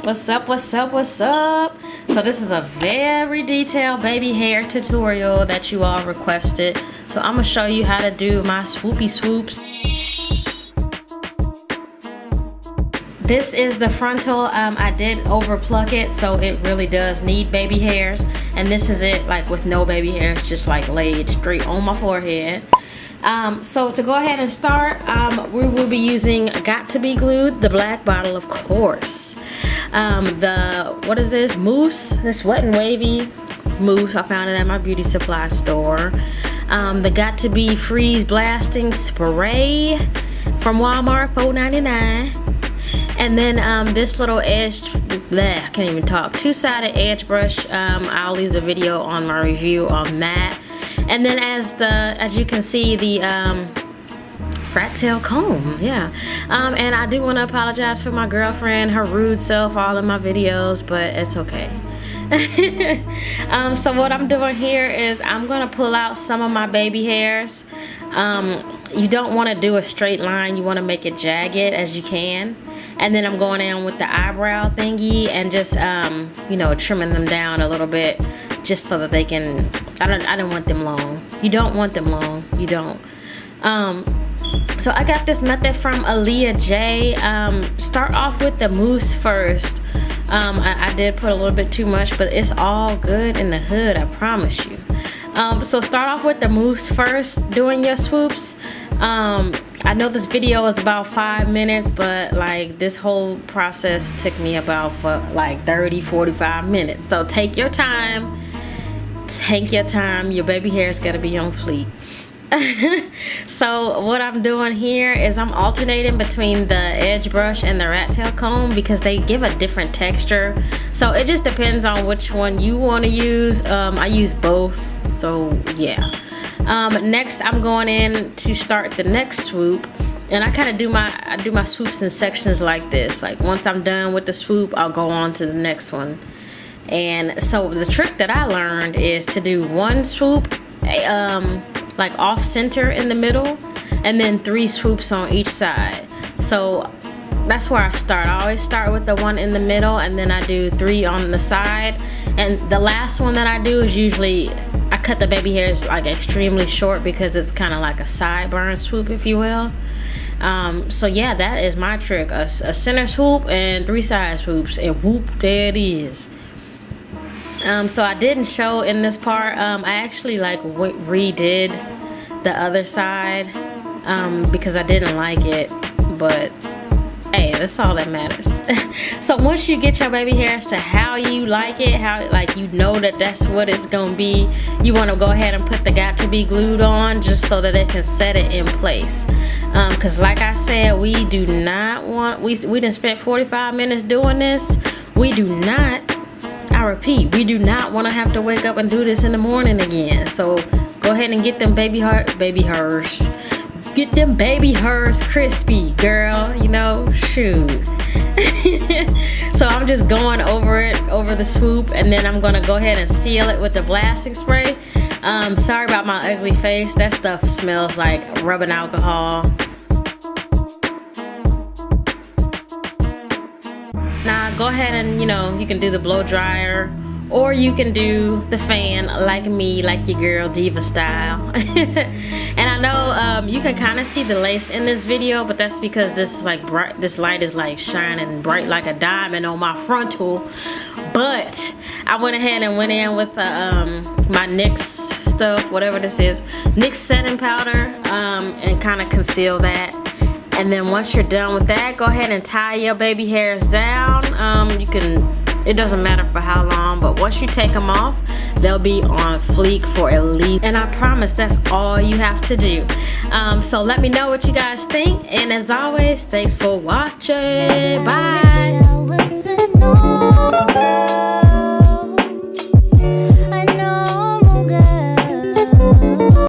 What's up, what's up, what's up? So this is a very detailed baby hair tutorial that you all requested. So I'm gonna show you how to do my swoopy swoops. This is the frontal. I did over pluck it, so it really does need baby hairs. And this is it, like with no baby hairs, just like laid straight on my forehead. So to go ahead and start, we will be using Got to Be Glued, the black bottle, of course. What is this? Mousse, this Wet and Wavy mousse. I found it at my beauty supply store. The Got to Be Freeze Blasting Spray from Walmart, $4.99. And then this little edge, I can't even talk, two-sided edge brush. I'll leave the video on my review on that. And then as you can see, the rat tail comb, yeah. And I do want to apologize for my girlfriend, her rude self, all in my videos, but it's okay. So what I'm doing here is I'm gonna pull out some of my baby hairs. You don't want to do a straight line, you want to make it jagged as you can. And then I'm going in with the eyebrow thingy and just you know, trimming them down a little bit, just so that they can, I don't want them long. You don't want them long, you don't. So I got this method from Aaliyah J. Start off with the mousse first. I did put a little bit too much, but it's all good in the hood, I promise you. So start off with the mousse first, doing your swoops. I know this video is about 5 minutes, but like this whole process took me about for like 30-45 minutes. So take your time. Take your time. Your baby hair's gotta be on fleek. So what I'm doing here is I'm alternating between the edge brush and the rat tail comb because they give a different texture. So it just depends on which one you want to use. I use both, so yeah. Next I'm going in to start the next swoop, and I kind of do my swoops in sections like this. Like once I'm done with the swoop, I'll go on to the next one. And so the trick that I learned is to do one swoop like off center in the middle, and then 3 swoops on each side. So that's where I start. I always start with the one in the middle, and then I do 3 on the side. And the last one that I do is usually, I cut the baby hairs like extremely short because it's kind of like a sideburn swoop, if you will. So yeah, that is my trick. A center swoop and 3 side swoops, and whoop, there it is. So I didn't show in this part, I actually like redid the other side because I didn't like it, but hey, that's all that matters. So once you get your baby hairs to how you like it, how like you know that that's what it's gonna be, you want to go ahead and put the Got to Be Glued on just so that it can set it in place. Because like I said, we do not want, we done spent 45 minutes doing this. We do not, I repeat, we do not want to have to wake up and do this in the morning again. So go ahead and get them baby hairs. Get them baby hairs crispy, girl, you know, shoot. So I'm just going over the swoop, and then I'm gonna go ahead and seal it with the blasting spray. Sorry about my ugly face. That stuff smells like rubbing alcohol. Now go ahead and, you know, you can do the blow dryer, or you can do the fan like me, like your girl Diva style. And I know you can kind of see the lace in this video, but that's because this light is like shining bright like a diamond on my frontal. But I went ahead and went in with my NYX stuff, whatever this is, NYX setting powder, and kind of conceal that. And then once you're done with that, go ahead and tie your baby hairs down. You can, it doesn't matter for how long, but once you take them off, they'll be on fleek for at least, and I promise that's all you have to do. So let me know what you guys think, and as always, thanks for watching. Bye.